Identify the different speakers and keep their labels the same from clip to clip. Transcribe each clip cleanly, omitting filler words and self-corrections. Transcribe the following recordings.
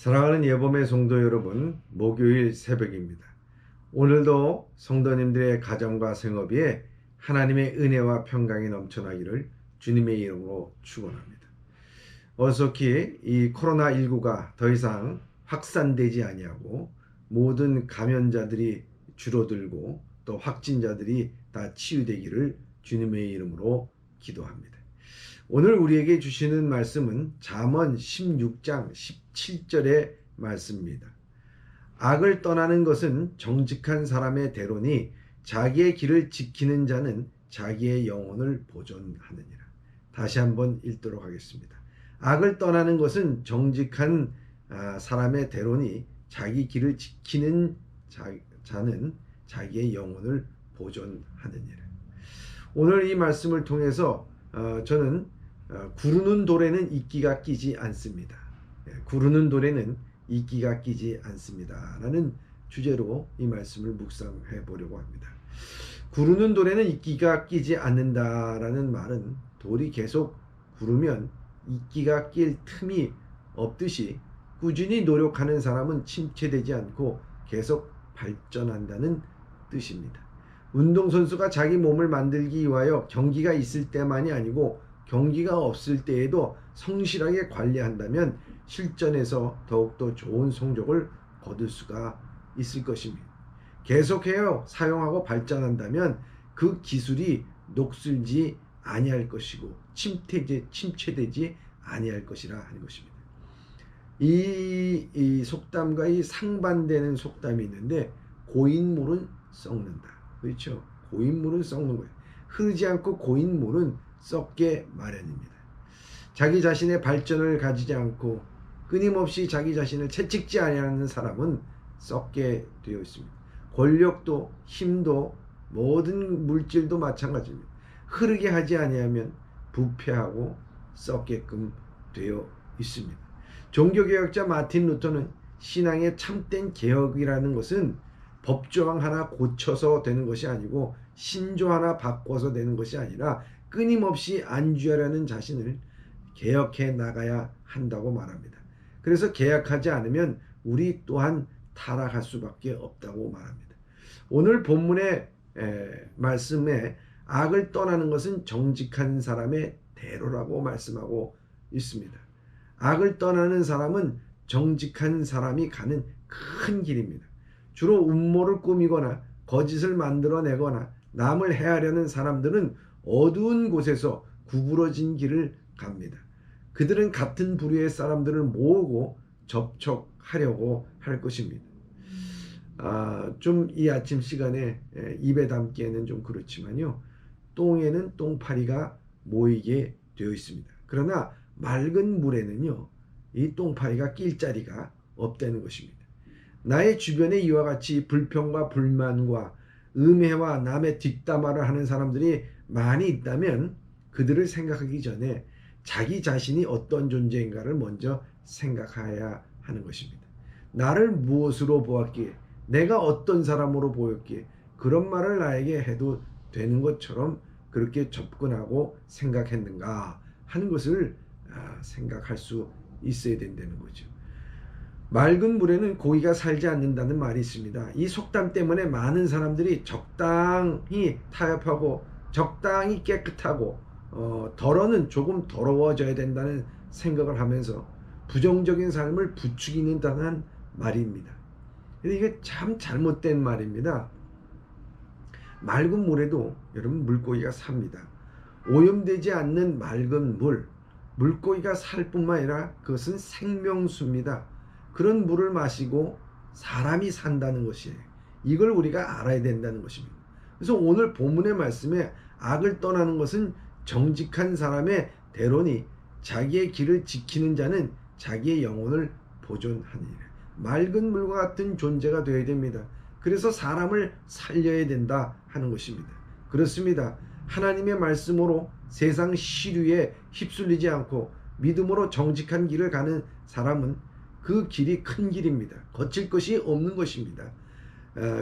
Speaker 1: 사랑하는 예범의 성도 여러분, 목요일 새벽입니다. 오늘도 성도님들의 가정과 생업에 하나님의 은혜와 평강이 넘쳐나기를 주님의 이름으로 축원합니다. 어석히 이 코로나19가 더 이상 확산되지 아니하고 모든 감염자들이 줄어들고 또 확진자들이 다 치유되기를 주님의 이름으로 기도합니다. 오늘 우리에게 주시는 말씀은 잠언 16장 17절의 말씀입니다. 악을 떠나는 것은 정직한 사람의 대로니 자기의 길을 지키는 자는 자기의 영혼을 보존하느니라. 다시 한번 읽도록 하겠습니다. 악을 떠나는 것은 정직한 사람의 대로니 자기 길을 지키는 자는 자기의 영혼을 보존하느니라. 오늘 이 말씀을 통해서 저는 구르는 돌에는 이끼가 끼지 않습니다. 구르는 돌에는 이끼가 끼지 않습니다. 라는 주제로 이 말씀을 묵상해 보려고 합니다. 구르는 돌에는 이끼가 끼지 않는다라는 말은 돌이 계속 구르면 이끼가 낄 틈이 없듯이 꾸준히 노력하는 사람은 침체되지 않고 계속 발전한다는 뜻입니다. 운동선수가 자기 몸을 만들기 위하여 경기가 있을 때만이 아니고 경기가 없을 때에도 성실하게 관리한다면 실전에서 더욱더 좋은 성적을 거둘 수가 있을 것입니다. 계속해서 사용하고 발전한다면 그 기술이 녹슬지 아니할 것이고 침체되지 아니할 것이라 하는 것입니다. 이 속담과 이 상반되는 속담이 있는데 고인물은 썩는다. 그렇죠? 고인물은 썩는 거예요. 흐르지 않고 고인물은 썩게 마련입니다. 자기 자신의 발전을 가지지 않고 끊임없이 자기 자신을 채찍지 아니하는 사람은 썩게 되어 있습니다. 권력도 힘도 모든 물질도 마찬가지입니다. 흐르게 하지 아니하면 부패하고 썩게끔 되어 있습니다. 종교개혁자 마틴 루터는 신앙의 참된 개혁이라는 것은 법조항 하나 고쳐서 되는 것이 아니고 신조 하나 바꿔서 되는 것이 아니라 끊임없이 안주하려는 자신을 개혁해 나가야 한다고 말합니다. 그래서 개혁하지 않으면 우리 또한 타락할 수밖에 없다고 말합니다. 오늘 본문의 말씀에 악을 떠나는 것은 정직한 사람의 대로라고 말씀하고 있습니다. 악을 떠나는 사람은 정직한 사람이 가는 큰 길입니다. 주로 음모를 꾸미거나 거짓을 만들어내거나 남을 해하려는 사람들은 어두운 곳에서 구부러진 길을 갑니다. 그들은 같은 부류의 사람들을 모으고 접촉하려고 할 것입니다. 좀 이 아침 시간에 입에 담기에는 좀 그렇지만요. 똥에는 똥파리가 모이게 되어 있습니다. 그러나 맑은 물에는요. 이 똥파리가 낄 자리가 없다는 것입니다. 나의 주변에 이와 같이 불평과 불만과 음해와 남의 뒷담화를 하는 사람들이 많이 있다면 그들을 생각하기 전에 자기 자신이 어떤 존재인가를 먼저 생각해야 하는 것입니다. 나를 무엇으로 보았기에 내가 어떤 사람으로 보였기에 그런 말을 나에게 해도 되는 것처럼 그렇게 접근하고 생각했는가 하는 것을 생각할 수 있어야 된다는 거죠. 맑은 물에는 고기가 살지 않는다는 말이 있습니다. 이 속담 때문에 많은 사람들이 적당히 타협하고 적당히 깨끗하고 덜어는 조금 더러워져야 된다는 생각을 하면서 부정적인 삶을 부추기는다는 말입니다. 근데 이게 참 잘못된 말입니다. 맑은 물에도 여러분 물고기가 삽니다. 오염되지 않는 맑은 물고기가 살 뿐만 아니라 그것은 생명수입니다. 그런 물을 마시고 사람이 산다는 것이에요. 이걸 우리가 알아야 된다는 것입니다. 그래서 오늘 본문의 말씀에 악을 떠나는 것은 정직한 사람의 대로니 자기의 길을 지키는 자는 자기의 영혼을 보존하니라. 맑은 물과 같은 존재가 되어야 됩니다. 그래서 사람을 살려야 된다 하는 것입니다. 그렇습니다. 하나님의 말씀으로 세상 시류에 휩쓸리지 않고 믿음으로 정직한 길을 가는 사람은 그 길이 큰 길입니다. 거칠 것이 없는 것입니다.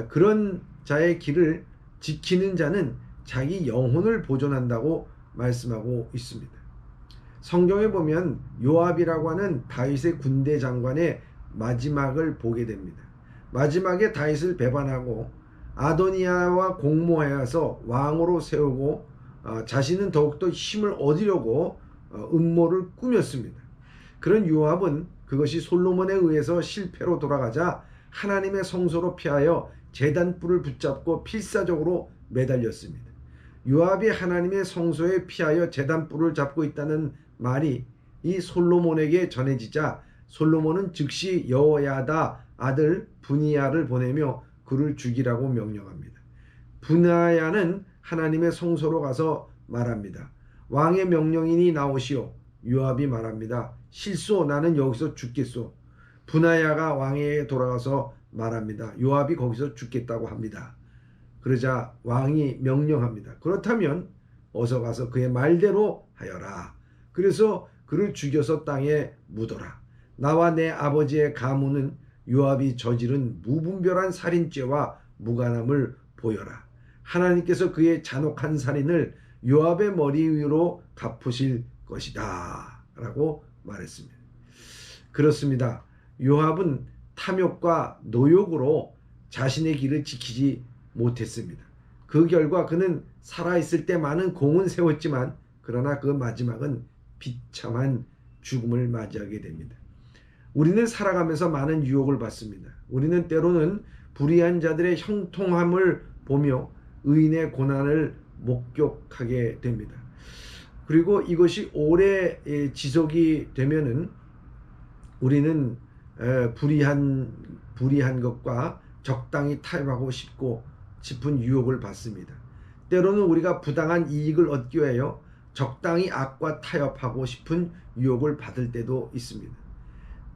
Speaker 1: 그런 자의 길을 지키는 자는 자기 영혼을 보존한다고 말씀하고 있습니다. 성경에 보면 요압이라고 하는 다윗의 군대 장관의 마지막을 보게 됩니다. 마지막에 다윗을 배반하고 아도니아와 공모하여서 왕으로 세우고 자신은 더욱더 힘을 얻으려고 음모를 꾸몄습니다. 그런 요압은 그것이 솔로몬에 의해서 실패로 돌아가자 하나님의 성소로 피하여 제단불을 붙잡고 필사적으로 매달렸습니다. 요압이 하나님의 성소에 피하여 제단불을 잡고 있다는 말이 이 솔로몬에게 전해지자 솔로몬은 즉시 여호야다 아들 분이야를 보내며 그를 죽이라고 명령합니다. 분이야는 하나님의 성소로 가서 말합니다. 왕의 명령이니 나오시오. 요압이 말합니다. 실소, 나는 여기서 죽겠소. 분이야가 왕에게 돌아가서 말합니다. 요압이 거기서 죽겠다고 합니다. 그러자 왕이 명령합니다. 그렇다면 어서 가서 그의 말대로 하여라. 그래서 그를 죽여서 땅에 묻어라. 나와 내 아버지의 가문은 요압이 저지른 무분별한 살인죄와 무관함을 보여라. 하나님께서 그의 잔혹한 살인을 요압의 머리 위로 갚으실 것이다 라고 말했습니다. 그렇습니다. 요압은 탐욕과 노욕으로 자신의 길을 지키지 못했습니다. 그 결과 그는 살아있을 때 많은 공은 세웠지만 그러나 그 마지막은 비참한 죽음을 맞이하게 됩니다. 우리는 살아가면서 많은 유혹을 받습니다. 우리는 때로는 불의한 자들의 형통함을 보며 의인의 고난을 목격하게 됩니다. 그리고 이것이 오래 지속이 되면은 우리는 불의한 것과 적당히 타협하고 싶은 유혹을 받습니다. 때로는 우리가 부당한 이익을 얻기 위하여 적당히 악과 타협하고 싶은 유혹을 받을 때도 있습니다.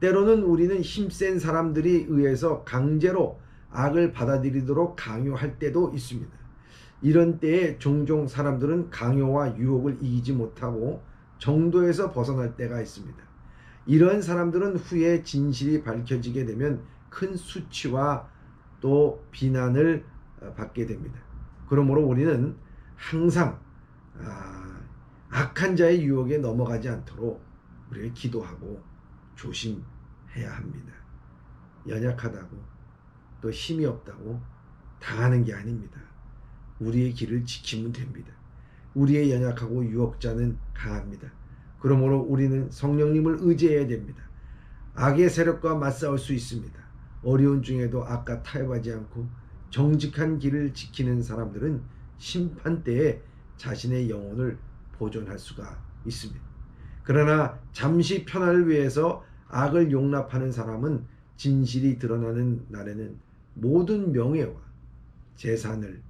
Speaker 1: 때로는 우리는 힘센 사람들이 의해서 강제로 악을 받아들이도록 강요할 때도 있습니다. 이런 때에 종종 사람들은 강요와 유혹을 이기지 못하고 정도에서 벗어날 때가 있습니다. 이러한 사람들은 후에 진실이 밝혀지게 되면 큰 수치와 또 비난을 받게 됩니다. 그러므로 우리는 항상 악한 자의 유혹에 넘어가지 않도록 우리가 기도하고 조심해야 합니다. 연약하다고 또 힘이 없다고 당하는 게 아닙니다. 우리의 길을 지키면 됩니다. 우리의 연약하고 유혹자는 강합니다. 그러므로 우리는 성령님을 의지해야 됩니다. 악의 세력과 맞싸울 수 있습니다. 어려운 중에도 악과 타협하지 않고 정직한 길을 지키는 사람들은 심판 때에 자신의 영혼을 보존할 수가 있습니다. 그러나 잠시 편안을 위해서 악을 용납하는 사람은 진실이 드러나는 날에는 모든 명예와 재산을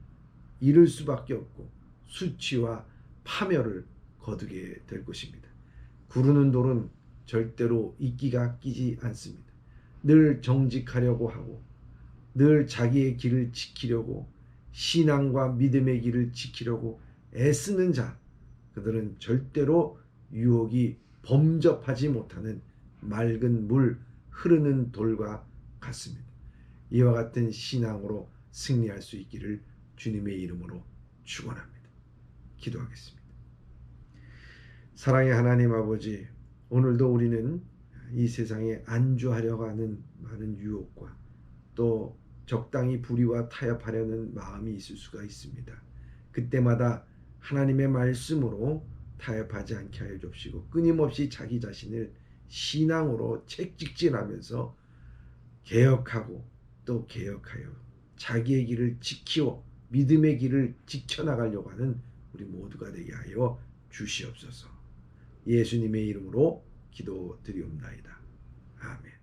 Speaker 1: 잃을 수밖에 없고 수치와 파멸을 거두게 될 것입니다. 구르는 돌은 절대로 이끼가 끼지 않습니다. 늘 정직하려고 하고 늘 자기의 길을 지키려고 신앙과 믿음의 길을 지키려고 애쓰는 자, 그들은 절대로 유혹이 범접하지 못하는 맑은 물 흐르는 돌과 같습니다. 이와 같은 신앙으로 승리할 수 있기를 주님의 이름으로 축원합니다. 기도하겠습니다. 사랑의 하나님 아버지, 오늘도 우리는 이 세상에 안주하려고 하는 많은 유혹과 또 적당히 불의와 타협하려는 마음이 있을 수가 있습니다. 그때마다 하나님의 말씀으로 타협하지 않게 하여 주옵시고 끊임없이 자기 자신을 신앙으로 책직질하면서 개혁하고 또 개혁하여 자기의 길을 지키고 믿음의 길을 지켜나가려고 하는 우리 모두가 되게 하여 주시옵소서. 예수님의 이름으로 기도드리옵나이다. 아멘.